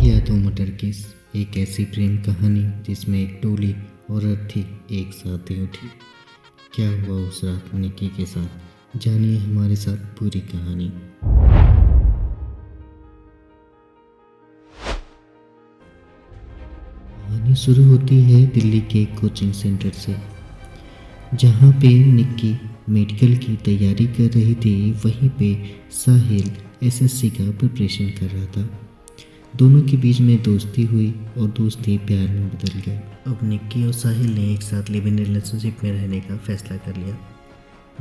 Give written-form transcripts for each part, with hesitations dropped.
यादों मटर किस एक ऐसी प्रेम कहानी जिसमें एक टोली और अर्थी एक साथ ही उठी। क्या हुआ उस रात निक्की के साथ, जानिए हमारे साथ पूरी कहानी। कहानी शुरू होती है दिल्ली के एक कोचिंग सेंटर से, जहाँ पे निक्की मेडिकल की तैयारी कर रही थी। वहीं पे साहिल एसएससी का प्रिपरेशन कर रहा था। दोनों के बीच में दोस्ती हुई और दोस्ती प्यार में बदल गई। अब निक्की और साहिल ने एक साथ लिव इन रिलेशनशिप में रहने का फैसला कर लिया।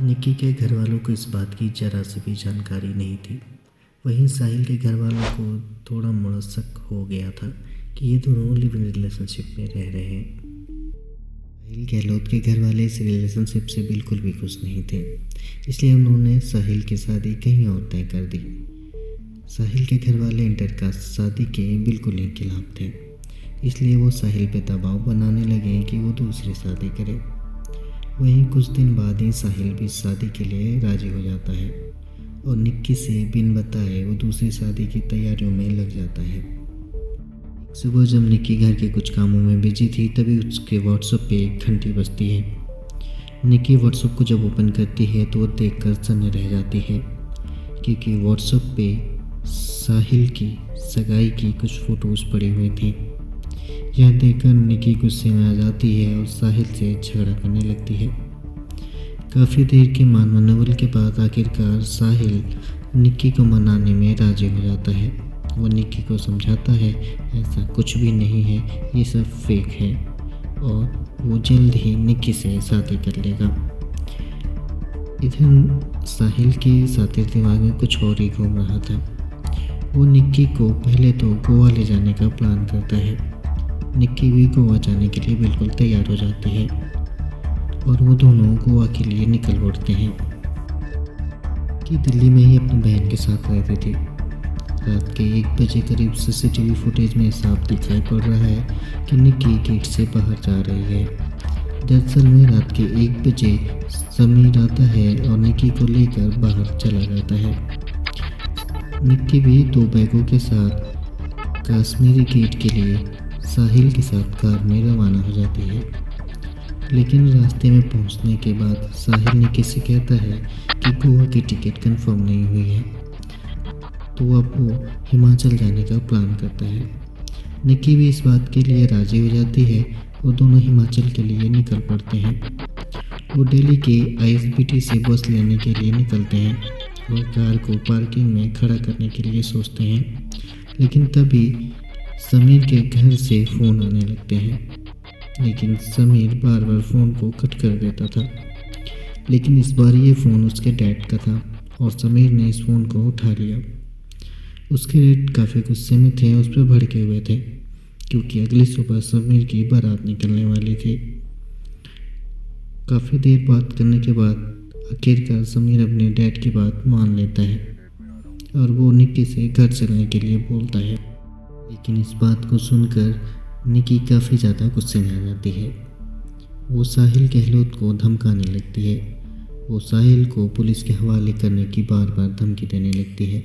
निक्की के घर वालों को इस बात की जरा सी भी जानकारी नहीं थी। वहीं साहिल के घर वालों को थोड़ा मोड़ा शक हो गया था कि ये दोनों लिव इन रिलेशनशिप में रह रहे हैं। साहिल गहलोत के घर वाले इस रिलेशनशिप से बिल्कुल भी खुश नहीं थे, इसलिए उन्होंने साहिल की शादी कहीं और तय कर दी। साहिल के घर वाले इंटरकास्ट शादी के बिल्कुल ही खिलाफ थे, इसलिए वो साहिल पे दबाव बनाने लगे कि वो दूसरी शादी करे। वहीं कुछ दिन बाद ही साहिल भी शादी के लिए राजी हो जाता है और निक्की से बिन बताए वो दूसरी शादी की तैयारियों में लग जाता है। सुबह जब निक्की घर के कुछ कामों में बिजी थी, तभी उसके व्हाट्सएप पे एक घंटी बजती है। निक्की व्हाट्सएप को जब ओपन करती है तो वो देखकर सन्न रह जाती है, क्योंकि व्हाट्सएप पे साहिल की सगाई की कुछ फ़ोटोज़ पड़ी हुई थी। यह देखकर निक्की गुस्से में आ जाती है और साहिल से झगड़ा करने लगती है। काफ़ी देर के मान मनोबल के बाद आखिरकार साहिल निक्की को मनाने में राजी हो जाता है। वो निक्की को समझाता है ऐसा कुछ भी नहीं है, ये सब फेक है और वो जल्द ही निक्की से शादी कर लेगा। इधर साहिल के साथी दिमाग में कुछ और ही घूम रहा था। वो निक्की को पहले तो गोवा ले जाने का प्लान करता है। निक्की भी गोवा जाने के लिए बिल्कुल तैयार हो जाती है और वो दोनों गोवा के लिए निकल पड़ते हैं। कि दिल्ली में ही अपनी बहन के साथ रहती थी। रात के 1 बजे करीब सीसीटीवी फुटेज में साफ दिखाई पड़ रहा है कि निक्की गेट से बाहर जा रही है। दरअसल में रात के 1 बजे समीर आता है और निक्की को लेकर बाहर चला जाता है। निक्की भी 2 बैगों के साथ कश्मीरी गेट के लिए साहिल के साथ कार में रवाना हो जाती है। लेकिन रास्ते में पहुंचने के बाद साहिल निक्की से कहता है कि गोवा की टिकट कंफर्म नहीं हुई है, तो अब वो हिमाचल जाने का प्लान करता है। निक्की भी इस बात के लिए राजी हो जाती है और दोनों हिमाचल के लिए निकल पड़ते हैं। वो दिल्ली के आईएसबीटी से बस लेने के लिए निकलते हैं और कार को पार्किंग में खड़ा करने के लिए सोचते हैं। लेकिन तभी समीर के घर से फ़ोन आने लगते हैं, लेकिन समीर बार बार फ़ोन को कट कर देता था। लेकिन इस बार ये फ़ोन उसके डैड का था और समीर ने इस फ़ोन को उठा लिया। उसके डैड काफ़ी गुस्से में थे, उस पर भड़के हुए थे, क्योंकि अगली सुबह समीर की बारात निकलने वाली थी। काफ़ी देर बात करने के बाद आखिरकार समीर अपने डैड की बात मान लेता है और वो निक्की से घर चलने के लिए बोलता है। लेकिन इस बात को सुनकर निक्की काफ़ी ज़्यादा गुस्से में आ जाती है। वो साहिल गहलोत को धमकाने लगती है। वो साहिल को पुलिस के हवाले करने की बार बार धमकी देने लगती है।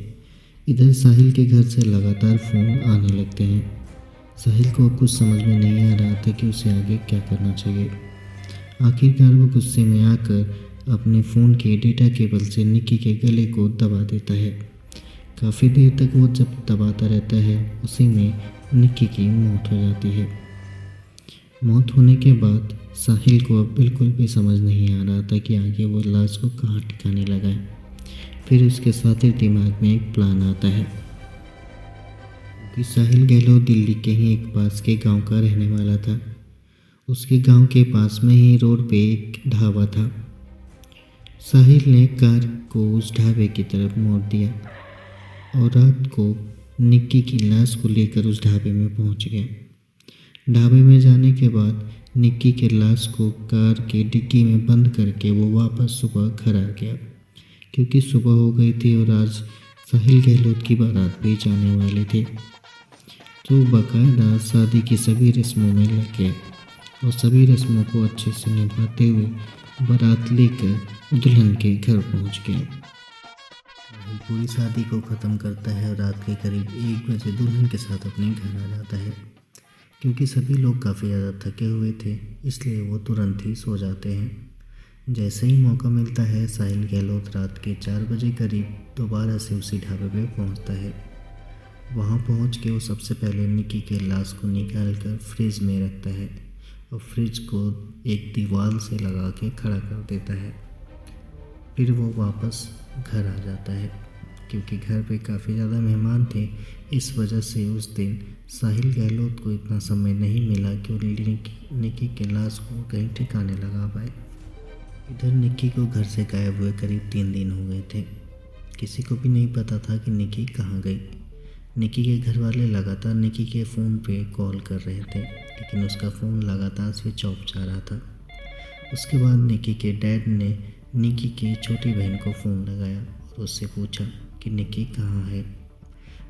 इधर साहिल के घर से लगातार फ़ोन आने लगते हैं। साहिल को कुछ समझ में नहीं आ रहा था कि उसे आगे क्या करना चाहिए। आखिरकार वो गुस्से में आकर अपने फ़ोन के डेटा केबल से निक्की के गले को दबा देता है। काफ़ी देर तक वो जब दबाता रहता है, उसी में निक्की की मौत हो जाती है। मौत होने के बाद साहिल को अब बिल्कुल भी समझ नहीं आ रहा था कि आगे वो लाश को कहाँ ठिकाने लगाए। फिर उसके साथ ही दिमाग में एक प्लान आता है कि साहिल गहलोत दिल्ली के ही एक पास के गांव का रहने वाला था। उसके गांव के पास में ही रोड पे एक ढाबा था। साहिल ने कार को उस ढाबे की तरफ मोड़ दिया और रात को निक्की की लाश को लेकर उस ढाबे में पहुंच गया। ढाबे में जाने के बाद निक्की के लाश को कार के डिक्की में बंद करके वो वापस सुबह घर आ गया, क्योंकि सुबह हो गई थी और आज साहिल गहलोत की बारात भी जाने वाली थी। तो बाकायदा शादी की सभी रस्मों में लग गया और सभी रस्मों को अच्छे से निभाते हुए बारात लेकर दुल्हन के घर पहुंच गया। पूरी शादी को ख़त्म करता है और रात के करीब 1 बजे दुल्हन के साथ अपने घर आ जाता है। क्योंकि सभी लोग काफ़ी ज़्यादा थके हुए थे, इसलिए वो तुरंत ही सो जाते हैं। जैसे ही मौका मिलता है, साहिल गहलोत रात के 4 बजे करीब दोबारा से उसी ढाबे पे पहुंचता है। वहां पहुंच के वो सबसे पहले निक्की के लाश को निकाल कर फ्रिज में रखता है और फ्रिज को एक दीवार से लगा के खड़ा कर देता है। फिर वो वापस घर आ जाता है। क्योंकि घर पे काफ़ी ज़्यादा मेहमान थे, इस वजह से उस दिन साहिल गहलोत को इतना समय नहीं मिला कि वो निक्की के लाश को कहीं ठिकाने लगा पाए। इधर निक्की को घर से गायब हुए करीब 3 दिन हो गए थे। किसी को भी नहीं पता था कि निक्की कहाँ गई। निक्की के घर वाले लगातार निक्की के फ़ोन पे कॉल कर रहे थे, लेकिन उसका फ़ोन लगातार स्विच ऑफ जा रहा था। उसके बाद निक्की के डैड ने निक्की की छोटी बहन को फ़ोन लगाया और उससे पूछा कि निक्की कहाँ है।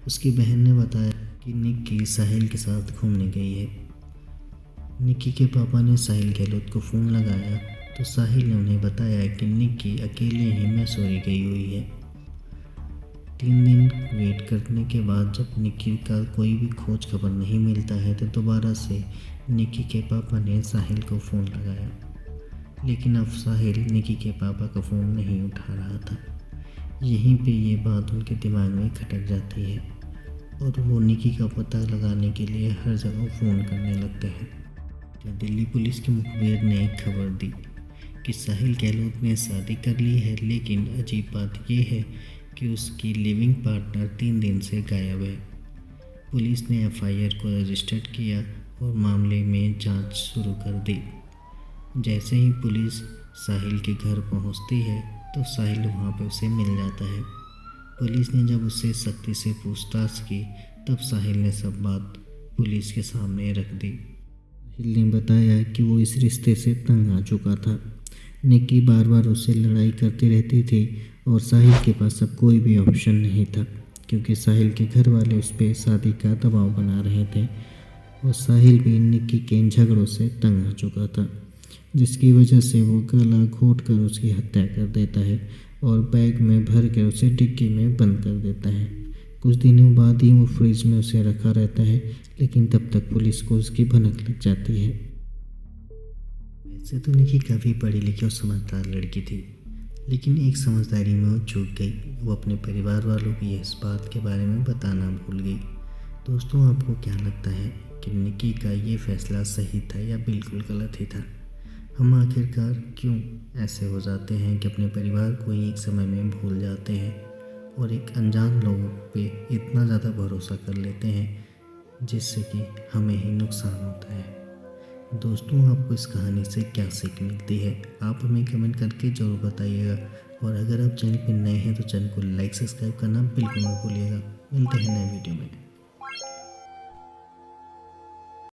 उसकी बहन ने बताया कि निक्की साहिल के साथ घूमने गई है। निक्की के पापा ने साहिल गहलोत को फ़ोन लगाया तो साहिल ने उन्हें बताया कि निक्की अकेले ही मैसूरी गई हुई है। 3 दिन वेट करने के बाद जब निक्की का कोई भी खोज खबर नहीं मिलता है तो दोबारा से निक्की के पापा ने साहिल को फ़ोन लगाया, लेकिन अब साहिल निक्की के पापा का फ़ोन नहीं उठा रहा था। यहीं पे ये बात उनके दिमाग में खटक जाती है और वो निक्की का पता लगाने के लिए हर जगह फ़ोन करने लगते हैं। तो दिल्ली पुलिस के मुखबिर ने एक खबर दी कि साहिल गहलोत ने शादी कर ली है, लेकिन अजीब बात यह है कि उसकी लिविंग पार्टनर 3 दिन से गायब है। पुलिस ने एफआईआर को रजिस्टर्ड किया और मामले में जांच शुरू कर दी। जैसे ही पुलिस साहिल के घर पहुंचती है तो साहिल वहां पर उसे मिल जाता है। पुलिस ने जब उससे सख्ती से पूछताछ की तब साहिल ने सब बात पुलिस के सामने रख दी। साहिल ने बताया कि वो इस रिश्ते से तंग आ चुका था। निक्की बार बार उससे लड़ाई करती रहती थी और साहिल के पास अब कोई भी ऑप्शन नहीं था, क्योंकि साहिल के घर वाले उस पर शादी का दबाव बना रहे थे और साहिल भी निक्की के इन झगड़ों से तंग आ चुका था, जिसकी वजह से वो गला घोट कर उसकी हत्या कर देता है और बैग में भर कर उसे डिक्की में बंद कर देता है। कुछ दिनों बाद ही वो फ्रिज में उसे रखा रहता है, लेकिन तब तक पुलिस को उसकी भनक लग जाती है। वैसे तो निक्की काफ़ी पढ़ी लिखी और समझदार लड़की थी, लेकिन एक समझदारी में वो चूक गई। वो अपने परिवार वालों को इस बात के बारे में बताना भूल गई। दोस्तों, आपको क्या लगता है कि निक्की का ये फैसला सही था या बिल्कुल गलत ही था? हम आखिरकार क्यों ऐसे हो जाते हैं कि अपने परिवार को ही एक समय में भूल जाते हैं और एक अनजान लोगों पे इतना ज़्यादा भरोसा कर लेते हैं जिससे कि हमें ही नुकसान होता है। दोस्तों, आपको इस कहानी से क्या सीख मिलती है? आप हमें कमेंट करके ज़रूर बताइएगा और अगर आप चैनल पर नए हैं तो चैनल को लाइक सब्सक्राइब करना बिल्कुल मत भूलिएगा। मिलते हैं नए वीडियो में।